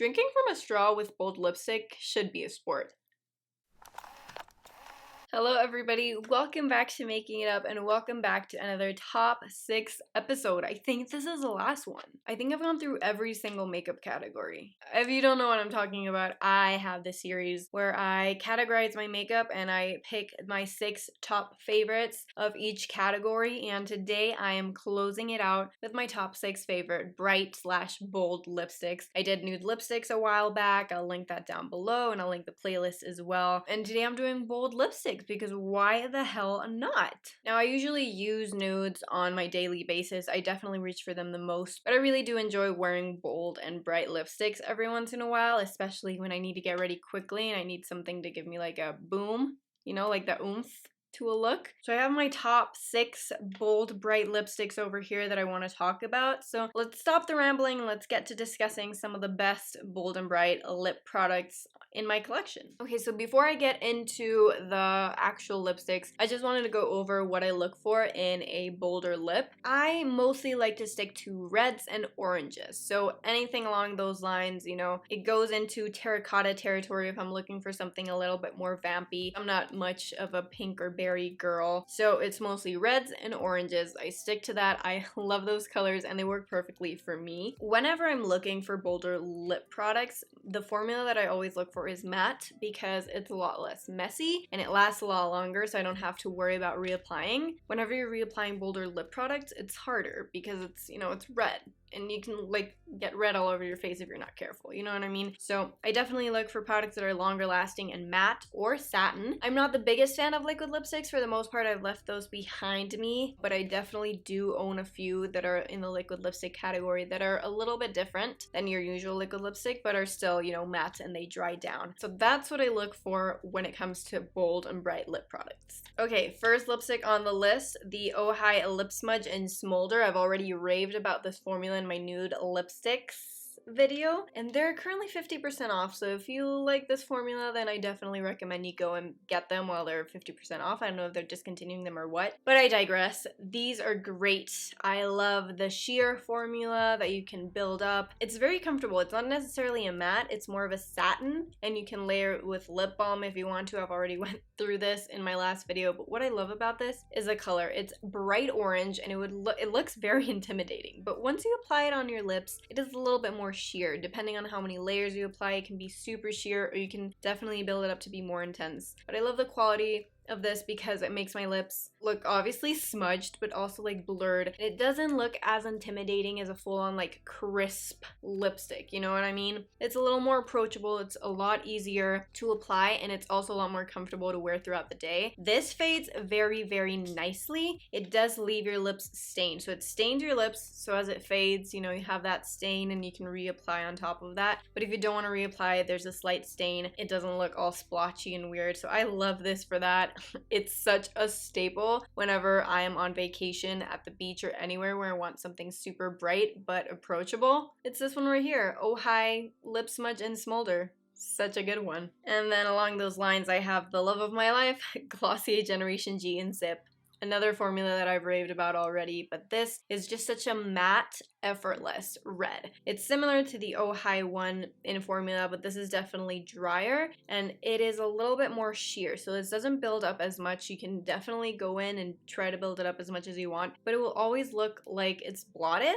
Drinking from a straw with bold lipstick should be a sport. Hello everybody, welcome back to Making It Up and welcome back to another top 6 episode. I think this is the last one. I think I've gone through every single makeup category. If you don't know what I'm talking about, I have this series where I categorize my makeup and I pick my 6 top favorites of each category, and today I am closing it out with my top 6 favorite bright/bold lipsticks. I did nude lipsticks a while back, I'll link that down below and I'll link the playlist as well. And today I'm doing bold lipsticks because why the hell not? Now, I usually use nudes on my daily basis. I definitely reach for them the most, but I really do enjoy wearing bold and bright lipsticks every once in a while, especially when I need to get ready quickly and I need something to give me like a boom, you know, like the oomph to a look. So I have my top 6 bold bright lipsticks over here that I want to talk about. So let's stop the rambling and let's get to discussing some of the best bold and bright lip products in my collection. Okay, so before I get into the actual lipsticks, I just wanted to go over what I look for in a bolder lip. I mostly like to stick to reds and oranges. So anything along those lines, you know, it goes into terracotta territory if I'm looking for something a little bit more vampy. I'm not much of a pink or berry girl, so it's mostly reds and oranges. I stick to that. I love those colors and they work perfectly for me. Whenever I'm looking for bolder lip products, the formula that I always look for is matte because it's a lot less messy and it lasts a lot longer, so I don't have to worry about reapplying. Whenever you're reapplying bolder lip products, it's harder because it's, you know, it's red and you can like get red all over your face if you're not careful, you know what I mean? So I definitely look for products that are longer lasting and matte or satin. I'm not the biggest fan of liquid lipsticks. For the most part, I've left those behind me, but I definitely do own a few that are in the liquid lipstick category that are a little bit different than your usual liquid lipstick, but are still, you know, matte and they dry down. So that's what I look for when it comes to bold and bright lip products. Okay, first lipstick on the list, the Oh Hi Lip Smudge in Smolder. I've already raved about this formula in my nude lipsticks video, and they're currently 50% off, so if you like this formula, then I definitely recommend you go and get them while they're 50% off. I don't know if they're discontinuing them or what, but I digress. These are great. I love the sheer formula that you can build up. It's very comfortable. It's not necessarily a matte, it's more of a satin, and you can layer it with lip balm if you want to. I've already went through this in my last video, but what I love about this is the color. It's bright orange and it looks very intimidating, but once you apply it on your lips, it is a little bit more sheer. Depending on how many layers you apply, it can be super sheer or you can definitely build it up to be more intense. But I love the quality of this because it makes my lips look obviously smudged but also like blurred. It doesn't look as intimidating as a full-on like crisp lipstick, you know what I mean? It's a little more approachable, it's a lot easier to apply, and it's also a lot more comfortable to wear throughout the day. This fades very, very nicely. It does leave your lips stained, so it stains your lips, so as it fades, you know, you have that stain and you can reapply on top of that. But if you don't want to reapply, there's a slight stain. It doesn't look all splotchy and weird, so I love this for that. It's such a staple whenever I am on vacation at the beach or anywhere where I want something super bright but approachable. It's this one right here, Oh Hi Lip Smudge in Smolder. Such a good one. And then along those lines, I have the love of my life, Glossier Generation G Zip. Another formula that I've raved about already, but this is just such a matte, effortless red. It's similar to the Oh Hi one in formula, but this is definitely drier and it is a little bit more sheer, so this doesn't build up as much. You can definitely go in and try to build it up as much as you want, but it will always look like it's blotted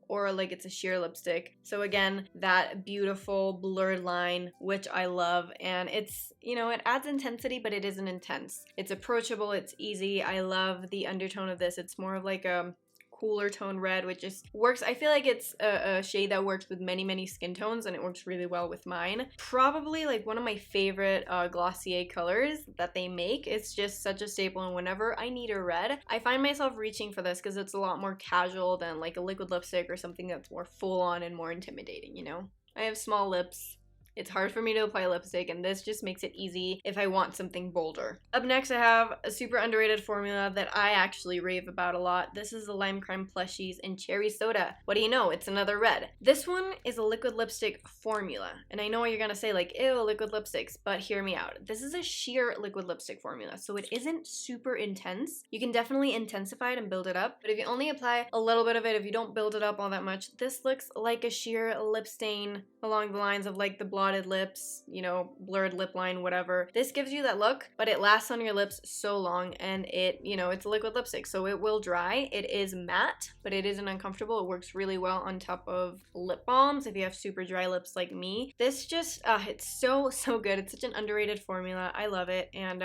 or like it's a sheer lipstick. So again, that beautiful blurred line, which I love, and it's, you know, it adds intensity, but it isn't intense. It's approachable, it's easy. I love the undertone of this. It's more of like a cooler tone red, which just works. I feel like it's a shade that works with many skin tones, and it works really well with mine. Probably like one of my favorite Glossier colors that they make. It's just such a staple, and whenever I need a red, I find myself reaching for this because it's a lot more casual than like a liquid lipstick or something that's more full on and more intimidating, you know? I have small lips. It's hard for me to apply lipstick, and this just makes it easy if I want something bolder. Up next, I have a super underrated formula that I actually rave about a lot. This is the Lime Crime Plushies in Cherry Soda. What do you know? It's another red. This one is a liquid lipstick formula, and I know what you're gonna say, like, ew, liquid lipsticks, but hear me out. This is a sheer liquid lipstick formula, so it isn't super intense. You can definitely intensify it and build it up, but if you only apply a little bit of it, if you don't build it up all that much, this looks like a sheer lip stain along the lines of like the blotted lips, you know, blurred lip line, whatever. This gives you that look, but it lasts on your lips so long, and it, you know, it's a liquid lipstick, so it will dry. It is matte, but it isn't uncomfortable. It works really well on top of lip balms if you have super dry lips like me. This just, it's so good. It's such an underrated formula. I love it, and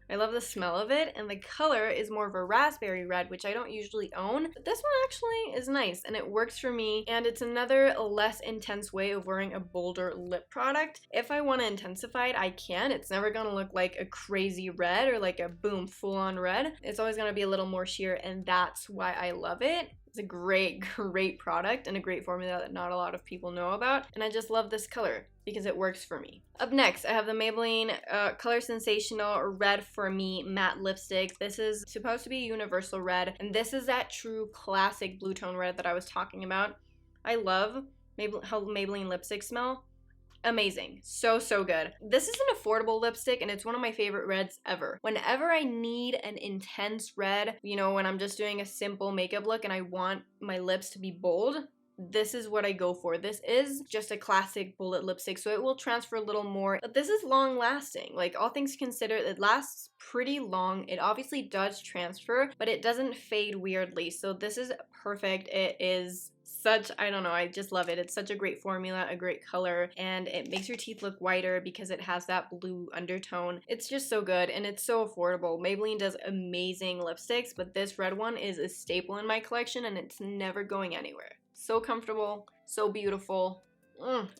I love the smell of it, and the color is more of a raspberry red, which I don't usually own, but this one actually is nice, and it works for me, and it's another less intense way of wearing a bolder lip product. If I want to intensify it, I can. It's never gonna look like a crazy red or like a boom full-on red. It's always gonna be a little more sheer, and that's why I love it. It's a great product and a great formula that not a lot of people know about, and I just love this color because it works for me. Up next, I have the Maybelline Color Sensational Red For Me Matte Lipstick. This is supposed to be universal red, and this is that true classic blue tone red that I was talking about. I love how Maybelline lipsticks smell. Amazing. So good. This is an affordable lipstick, and it's one of my favorite reds ever. Whenever I need an intense red, you know, when I'm just doing a simple makeup look and I want my lips to be bold, this is what I go for. This is just a classic bullet lipstick, so it will transfer a little more, but this is long lasting. Like, all things considered, it lasts pretty long. It obviously does transfer, but it doesn't fade weirdly, so this is perfect. It is such, I don't know, I just love it. It's such a great formula, a great color, and it makes your teeth look whiter because it has that blue undertone. It's just so good, and it's so affordable. Maybelline does amazing lipsticks, but this red one is a staple in my collection, and it's never going anywhere. So comfortable, so beautiful.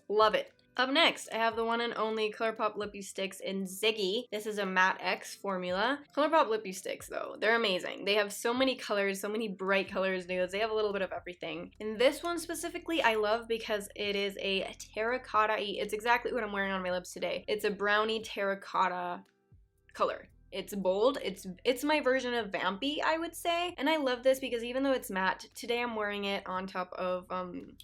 Love it. Up next, I have the one and only Colourpop Lippy Sticks in Ziggy. This is a Matte X formula. Colourpop Lippy Sticks, though, they're amazing. They have so many colors, so many bright colors, nudes. They have a little bit of everything. And this one specifically I love because it is a terracotta-y. It's exactly what I'm wearing on my lips today. It's a brownie terracotta color. It's bold. It's my version of vampy, I would say. And I love this because even though it's matte, today I'm wearing it on top of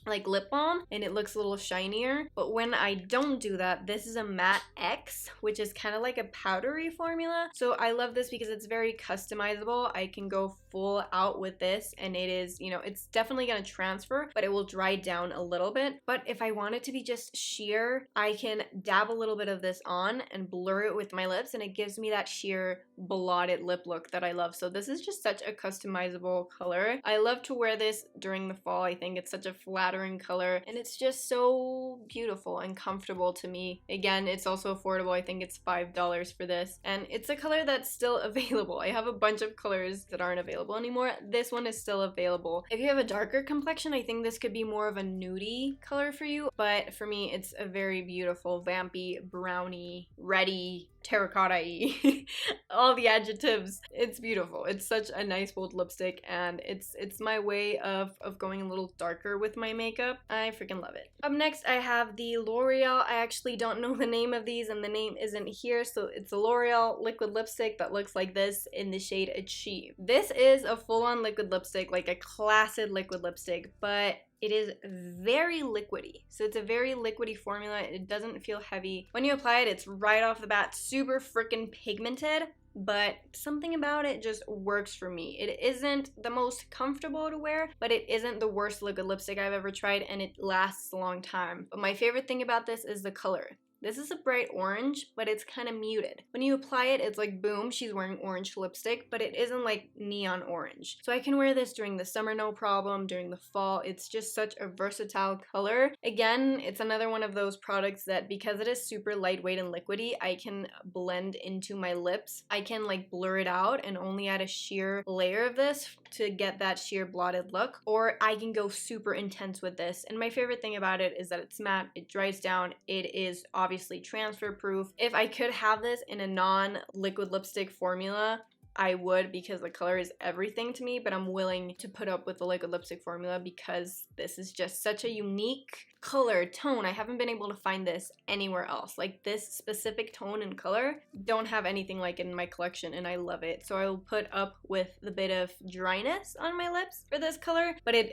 like lip balm, and it looks a little shinier. But when I don't do that, this is a Matte X, which is kind of like a powdery formula. So I love this because it's very customizable. I can go full out with this, and it is, you know, it's definitely going to transfer, but it will dry down a little bit. But if I want it to be just sheer, I can dab a little bit of this on and blur it with my lips, and it gives me that sheer blotted lip look that I love. So this is just such a customizable color. I love to wear this during the fall. I think it's such a flattering color, and it's just so beautiful and comfortable to me. Again, it's also affordable. I think it's $5 for this, and it's a color that's still available. I have a bunch of colors that aren't available anymore. This one is still available. If you have a darker complexion, I think this could be more of a nudie color for you, but for me, it's a very beautiful vampy, brownie, reddy, terracotta-y, all the adjectives. It's beautiful. It's such a nice bold lipstick, and it's my way of going a little darker with my makeup. I freaking love it. Up next, I have the L'Oreal. I actually don't know the name of these, and the name isn't here, so it's a L'Oreal liquid lipstick that looks like this in the shade Achieve. This is a full-on liquid lipstick, like a classic liquid lipstick, but it is very liquidy. So it's a very liquidy formula. It doesn't feel heavy. When you apply it, it's right off the bat super freaking pigmented, but something about it just works for me. It isn't the most comfortable to wear, but it isn't the worst liquid lipstick I've ever tried, and it lasts a long time. But my favorite thing about this is the color. This is a bright orange, but it's kind of muted. When you apply it, it's like, boom, she's wearing orange lipstick, but it isn't like neon orange. So I can wear this during the summer, no problem, during the fall. It's just such a versatile color. Again, it's another one of those products that because it is super lightweight and liquidy, I can blend into my lips. I can like blur it out and only add a sheer layer of this to get that sheer blotted look, or I can go super intense with this. And my favorite thing about it is that it's matte, it dries down, it is obviously transfer proof. If I could have this in a non-liquid lipstick formula, I would, because the color is everything to me, but I'm willing to put up with the liquid lipstick formula because this is just such a unique color, tone. I haven't been able to find this anywhere else. Like this specific tone and color, don't have anything like it in my collection, and I love it. So I will put up with the bit of dryness on my lips for this color, but it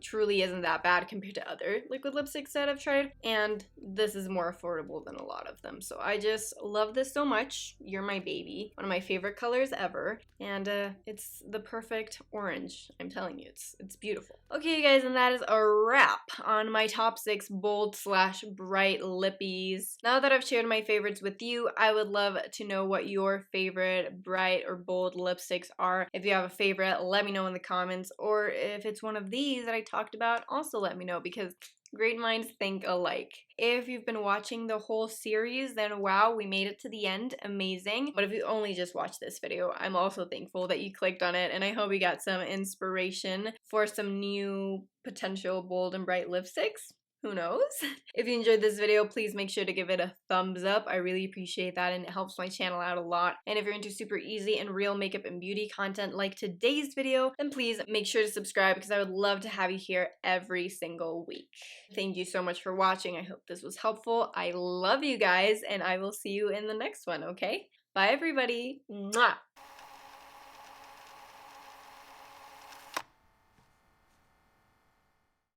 truly isn't that bad compared to other liquid lipsticks that I've tried, and this is more affordable than a lot of them. So I just love this so much. You're my baby. One of my favorite colors ever, and it's the perfect orange. I'm telling you, it's beautiful. Okay, you guys, and that is a wrap on my top 6 bold / bright lippies. Now that I've shared my favorites with you, I would love to know what your favorite bright or bold lipsticks are. If you have a favorite, let me know in the comments, or if it's one of these that I talked about, also let me know, because great minds think alike. If you've been watching the whole series, then wow, we made it to the end. Amazing. But if you only just watched this video, I'm also thankful that you clicked on it, and I hope you got some inspiration for some new potential bold and bright lipsticks. Who knows? If you enjoyed this video, please make sure to give it a thumbs up. I really appreciate that, and it helps my channel out a lot. And if you're into super easy and real makeup and beauty content like today's video, then please make sure to subscribe, because I would love to have you here every single week. Thank you so much for watching. I hope this was helpful. I love you guys, and I will see you in the next one, okay? Bye, everybody. Mwah!